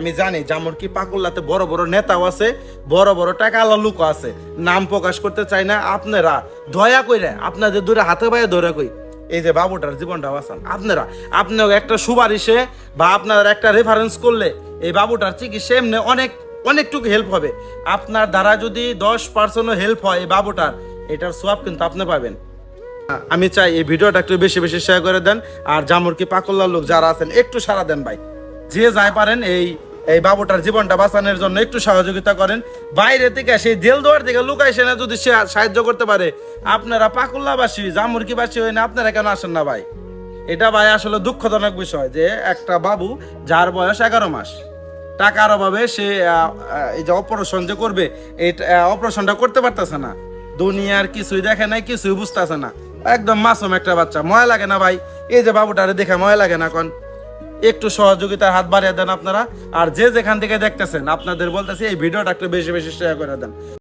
আমি জানি জামুরকি পাকুল্লাতে বড় বড় নেতাও আছে, বড় বড় টাকা আলা লোকও আছে, নাম প্রকাশ করতে চাই না। আপনারা দয়া কইরা আপনাদের দূরে হাতে পায়ে ধরে কই এই যে বাবুটার জীবনটা বাঁচান। আপনার একটা সুপারিশে বা আপনার একটা রেফারেন্স করলে এই বাবুটার চিকিৎসা এমনি অনেকটুকু হেল্প হবে। আপনার দ্বারা যদি 10% হেল্প হয় এই বাবুটার, এটার সোয়াব কিন্তু আপনি পাবেন। আমি চাই এই ভিডিওটা একটু বেশি বেশি শেয়ার করে দেন, আর জামুরকি পাকুল্লার লোক যারা আছেন একটু সাড়া দেন ভাই। যে যাই পারেন এই বাবুটার জীবনটা বাঁচানোর জন্য একটু সহযোগিতা করেন। বাইরে থেকে সেই দেলদুয়ার থেকে লুকাইছে না, যদি সে সাহায্য করতে পারে, আপনারা পাকুল্লাবাসী জামুরকিবাসী হয়ে না আপনারা কেন আসেন না ভাই? এটা ভাই আসলে দুঃখজনক বিষয় যে একটা বাবু যার বয়স 11 মাস, টাকার অভাবে সে এই যে অপারেশন যে করবে এই অপারেশনটা করতে পারতেছে না। দুনিয়ার কিছুই দেখে নাই, কিছুই বুঝতেছে না, একদম মাসুম একটা বাচ্চা। ময়া লাগে না ভাই? এই যে বাবুটারে দেখে ময়া লাগে না? কোন একটু সহযোগিতার হাত বাড়িয়ে দেন আপনারা। আর যে যেখান থেকে দেখতেছেন আপনাদের বলতেছি এই ভিডিওটা একটু বেশি বেশি শেয়ার করে দেন।